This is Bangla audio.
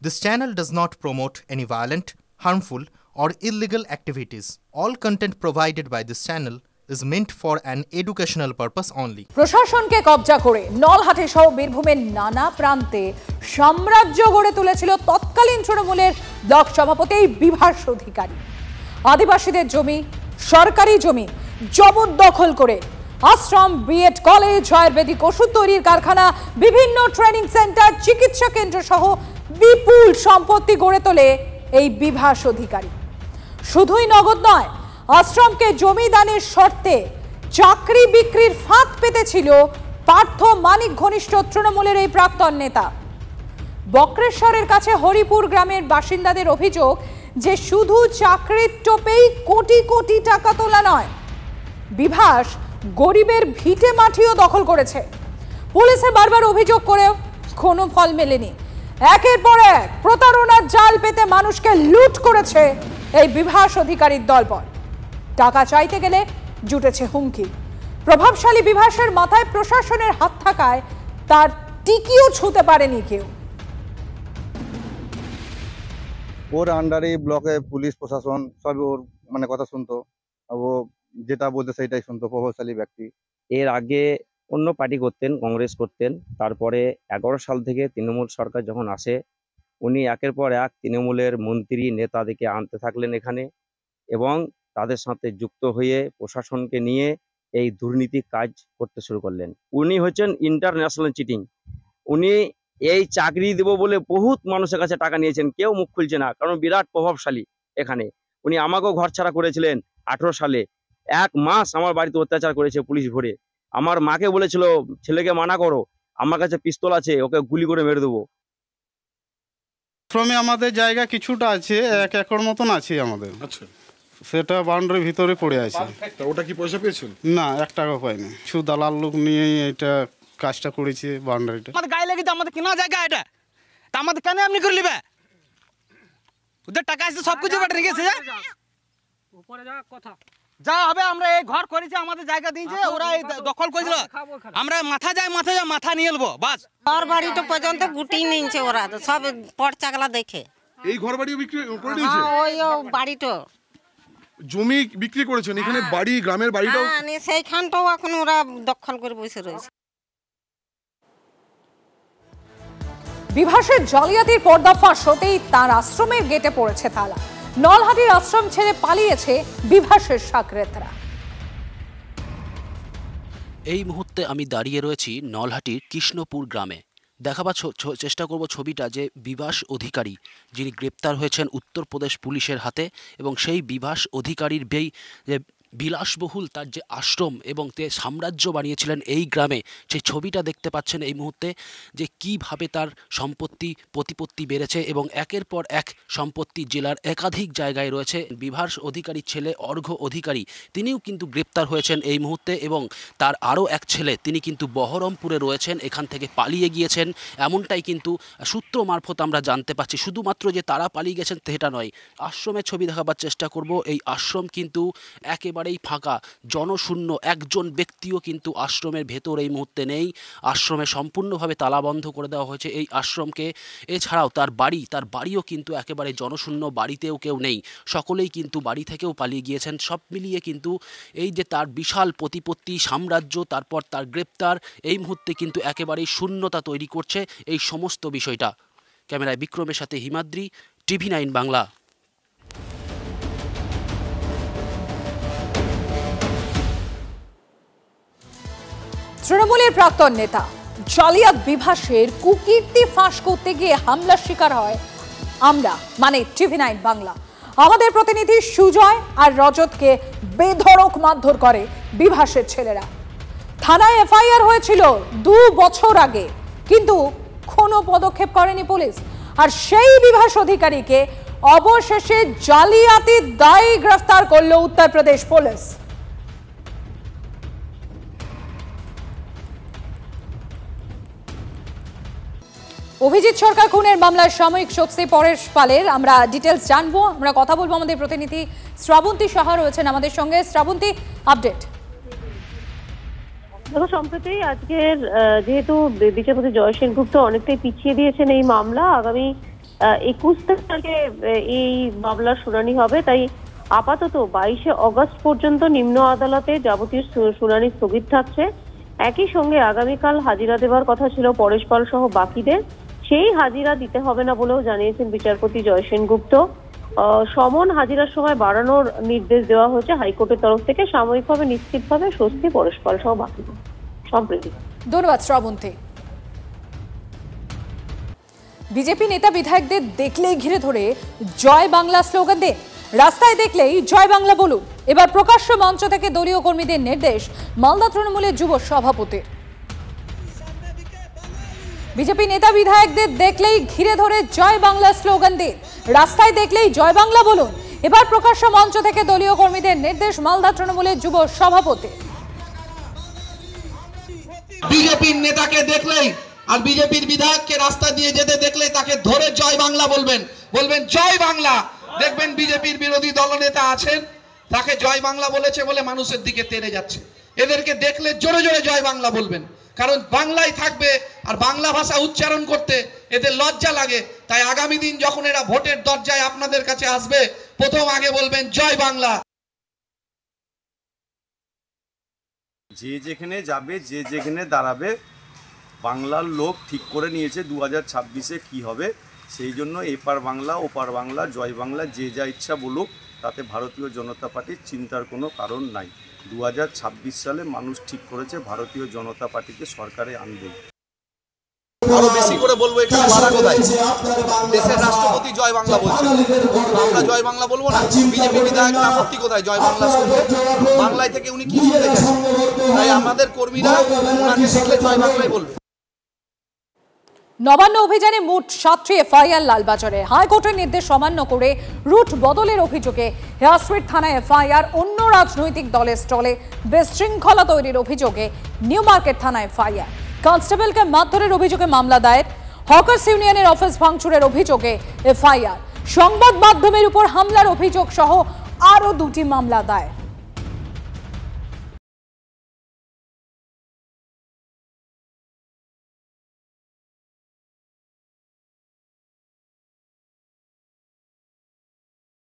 This channel does not promote any violent, harmful, or illegal activities. All content provided by this channel is meant for an educational purpose only. প্রশাসনকে কবজা করে নলহাটি সহ বীরভূমের নানা প্রান্তে সাম্রাজ্য গড়ে তুলেছিল তৎকালীন তৃণমূলের ব্লক সভাপতি বিভাস অধিকারী। আদিবাসীদের জমি, সরকারি জমি জবরদখল করে আশ্রম, বিএড কলেজ, আয়ুর্বেদিক ওষুধ তৈরির কারখানা, বিভিন্ন ট্রেনিং সেন্টার, চিকিৎসা কেন্দ্র সহ বিপুল সম্পত্তি গড়ে তোলে এই বিভাস অধিকারী। শুধুই নগদ নয়, আশ্রমকে জমি দানের শর্তে চাকরি বিক্রির ফাঁদ পেতেছিল পার্থ মানিক ঘনিষ্ঠ তৃণমূলের এই প্রাক্তন নেতা। বক্রেশ্বরের কাছে হরিপুর গ্রামের বাসিন্দাদের অভিযোগ যে শুধু চাকরির টোপেই কোটি কোটি টাকা তোলা নয়, বিভাস গরিবের ভিটে মাটিও দখল করেছে। পুলিশে বারবার অভিযোগ করেও কোনো ফল মেলেনি। একের পর এক প্রতারণার জাল পেতে মানুষকে লুট করেছে এই বিভাস অধিকারীর দলবল। টাকা চাইতে গেলে জুটেছে হুমকি। প্রভাবশালী বিভাসের মাথায় প্রশাসনের হাত থাকায় তার টিকিও ছুঁতে পারেনি কেউ। ওর আন্ডারে ব্লকে পুলিশ প্রশাসন সব ওর কথা শুনতো, ও যেটা বলতে সেইটাই শুনতো, প্রভাবশালী ব্যক্তি। এর আগে অন্য পার্টি করতেন, কংগ্রেস করতেন। তারপরে 11 সাল থেকে তৃণমূল সরকার যখন আসে, উনি একের পর এক তৃণমূলের মন্ত্রী নেতাদেরকে আনতে থাকলেন এখানে, এবং তাদের সাথে যুক্ত হয়ে প্রশাসনকে নিয়ে এই দুর্নীতি কাজ করতে শুরু করলেন। উনি হচ্ছেন ইন্টারন্যাশনাল চিটিং। উনি এই চাকরি দেব বলে বহুত মানুষের কাছে টাকা নিয়েছেন, কেউ মুখ খুলছে না, কারণ বিরাট প্রভাবশালী এখানে। উনি আমাকেও ঘর ছাড়া করেছিলেন 18 সালে। 1 মাস আমার বাড়িতে অত্যাচার করেছে পুলিশ ভরে। আমার মাকে বলেছিল ছেলেকে মানা করো, আমার কাছে পিস্তল আছে, ওকে গুলি করে মেরে দেবো। আশ্রমে আমাদের জায়গা কিছুটা আছে, 1 একর মতন আছে আমাদের। আচ্ছা, সেটা বাউন্ডারির ভিতরে পড়ে আছে। তা ওটা কি পয়সা পেয়েছেন? না, 1 টাকা পাইনি। শুধু দালাল লোক নিয়ে এটা কাজটা করেছে বাউন্ডারিটা। আমাদের গায়ে লেগেছে, আমাদের কেনা জায়গা এটা, তা আমাদের কেন এমনি করে নিবে? ওদের টাকা আছে, সব কিছু বেটে গেছে। উপরে যাওয়ার কথা যা হবে, আমরা এই ঘর করেছি, আমাদের জায়গা দিয়েছে, ওরা এই দখল করেছিল। আমরা মাথা যায় মাথা নিয়ে নেবো বাস। ঘর বাড়িটা পর্যন্ত গুটি নিয়েছে ওরা, সব পড়চাগলা দেখে। এই ঘর বাড়িও বিক্রি করে দিয়েছে? ওই বাড়িটা জমি বিক্রি করেছেন, এখানে বাড়ি, গ্রামের বাড়িটাও সেইখানটাও এখন ওরা দখল করে বসে রয়েছে। বিভাসের জালিয়াতির পর্দাফাঁস হতেই তার আশ্রমের গেটে পড়েছে তালা। নলহাটির আশ্রম ছেড়ে পালিয়েছে বিভাসের সাকরেতরা। এই মুহূর্তে আমি দাঁড়িয়ে রয়েছি নলহাটির কৃষ্ণপুর গ্রামে। দেখাবার চেষ্টা করব ছবিটা, যে বিভাস অধিকারী যিনি গ্রেপ্তার হয়েছেন উত্তরপ্রদেশ পুলিশের হাতে, এবং সেই বিভাস অধিকারীর যে বিলাসবহুল তার যে আশ্রম এবং তে সাম্রাজ্য বানিয়েছিলেন এই গ্রামে, সেই ছবিটা দেখতে পাচ্ছেন এই মুহূর্তে, যে কিভাবে তার সম্পত্তি প্রতিপত্তি বেড়েছে এবং একের পর এক সম্পত্তি জেলার একাধিক জায়গায় রয়েছে। বিভাস অধিকারীর ছেলে অর্ঘ্য অধিকারী, তিনিও কিন্তু গ্রেপ্তার হয়েছেন এই মুহূর্তে, এবং তার আরও এক ছেলে তিনি কিন্তু বহরমপুরে রয়েছেন, এখান থেকে পালিয়ে গিয়েছেন, এমনটাই কিন্তু সূত্র মারফত আমরা জানতে পারছি। শুধুমাত্র যে তারা পালিয়ে গেছেন সেটা নয়, আশ্রমের ছবি দেখাবার চেষ্টা করব। এই আশ্রম কিন্তু একেবারেই ফাঁকা, জনশূন্য, একজন ব্যক্তিও কিন্তু আশ্রমের ভেতর এই মুহূর্তে নেই। আশ্রমে সম্পূর্ণভাবে তালাবন্ধ করে দেওয়া হয়েছে এই আশ্রমকে। এছাড়াও তার বাড়িও কিন্তু একেবারে জনশূন্য, বাড়িতেও কেউ নেই, সকলেই কিন্তু বাড়ি থেকেও পালিয়ে গিয়েছেন। সব মিলিয়ে কিন্তু এই যে তার বিশাল প্রতিপত্তি, সাম্রাজ্য, তারপর তার গ্রেপ্তার, এই মুহূর্তে কিন্তু একেবারেই শূন্যতা তৈরি করছে এই সমস্ত বিষয়টা। ক্যামেরায় বিক্রমের সাথে হিমাদ্রি, TV9 বাংলা। তৃণমূলের প্রাক্তন নেতা জালিয়াত বিভাসের কুকীর্তি ফাঁস করতে গিয়ে হামলার শিকার হয় আমরা, মানে TV9 বাংলা। আমাদের প্রতিনিধি সুজয় আর রজতকে বেধড়ক মারধর করে বিভাসের ছেলেরা। থানায় FIR হয়েছিল 2 বছর আগে, কিন্তু কোনো পদক্ষেপ করেনি পুলিশ। আর সেই বিভাস অধিকারীকে অবশেষে জালিয়াতির দায়ে গ্রেফতার করল উত্তরপ্রদেশ পুলিশ। অভিজিৎ সরকার খুনের মামলার সাময়িক স্বস্তি পরের পালের আমরা ডিটেলস জানবো। আমরা কথা বলবো, আমাদের প্রতিনিধি শ্রাবন্তী সাহা রয়েছেন আমাদের সঙ্গে। শ্রাবন্তী, আপডেট। দেখো, সম্প্রতি আজকের যেহেতু বিচারপতি জয় সেনগুপ্ত অনেকটাই পিছিয়ে দিয়েছেন এই মামলা, আগামী 21 তারিখে এই মামলার শুনানি হবে। তাই আপাতত 22শে অগস্ট পর্যন্ত নিম্ন আদালতে যাবতীয় শুনানি স্থগিত থাকছে। একই সঙ্গে আগামীকাল হাজিরা দেওয়ার কথা ছিল পরেশ পাল সহ বাকিদের, সেই হাজিরা দিতে হবে না বলেও জানিয়েছেন বিচারপতি জয় সেনগুপ্ত। সমন হাজিরার সময় বাড়ানোর নির্দেশ দেওয়া হয়েছে হাইকোর্টের তরফ থেকে। সাময়িকভাবে নিশ্চিতভাবে স্বস্তি পরেশ পাল সহ বাকিদের। সম্প্রীতি। ধন্যবাদ শ্রাবন্তী। বিজেপি নেতা বিধায়কদের দেখলেই ঘিরে ধরে জয় বাংলা স্লোগান দেন, রাস্তায় দেখলেই জয় বাংলা বলুন। এবার প্রকাশ্য মঞ্চ থেকে দলীয় কর্মীদের নির্দেশ মালদা তৃণমূলের যুব সভাপতি। বিজেপি নেতা বিধায়কদের দেখলেই ঘিরে ধরে জয় বাংলা স্লোগান দিন, রাস্তায় দেখলেই জয় বাংলা বলুন। এবার প্রকাশ্য মঞ্চ থেকে দলীয় কর্মীদের নির্দেশ মালদা তৃণমূলের যুব সভাপতি। বিজেপির নেতাকে দেখলেই আর বিজেপির বিধায়ককে রাস্তা দিয়ে যেতে দেখলেই তাকে ধরে জয় বাংলা বলবেন, বলবেন জয় বাংলা। দেখবেন বিজেপির বিরোধী দলনেতা আছেন, তাকে জয় বাংলা বলেছে বলে মানুষের দিকে তেড়ে যাচ্ছে। এদেরকে দেখলে জোরে জোরে জয় বাংলা বলবেন, কারণ বাংলায় থাকবে আর বাংলা ভাষা উচ্চারণ করতে এদের লজ্জা লাগে। তাই আগামী দিন যখন এরা ভোটের দরজায় আপনাদের কাছে আসবে, প্রথম আগে বলবেন জয় বাংলা। যে যেখানে যাবে, যে যেখানে দাঁড়াবে, বাংলার লোক ঠিক করে নিয়েছে 2026-এ কী হবে। সেই জন্য এপার বাংলা ওপার বাংলা জয় বাংলা যে যা ইচ্ছা বলুক, তাতে ভারতীয় জনতা পার্টির চিন্তার কোনো কারণ নাই। 2026 সালে মানুষ ঠিক করেছে ভারতীয় জনতা পার্টিকে সরকারে আনবে। আরো বেশি করে বলবো, এখানে বাধা কোথায়? দেশের রাষ্ট্রপতি জয় বাংলা বলছে, আমরা জয় বাংলা বলবো না? বিজেপি বিধায়ক আপত্তি কোথায় জয় বাংলা শুনতে? বাংলায় থেকে উনি কি শুনতে চাচ্ছেন? তাই আমাদের কর্মীরা ওনাকে দেখলে জয় বাংলাই বলবে। নবান্ন অভিযানে মোট 7টি এফআইআর লালবাজারে। হাইকোর্টের নির্দেশ অমান্য করে রুট বদলের অভিযোগে হেয়ার স্ট্রিট থানায় এফআইআর। অন্য রাজনৈতিক দলের স্টলে বিশৃঙ্খলা তৈরির অভিযোগে নিউ মার্কেট থানায় এফআইআর। কনস্টেবলকে মারধরের অভিযোগে মামলা দায়ের। হকার্স ইউনিয়নের অফিস ভাঙচুরের অভিযোগে এফআইআর। সংবাদ মাধ্যমের উপর হামলার অভিযোগ সহ আরও 2টি মামলা দায়ের।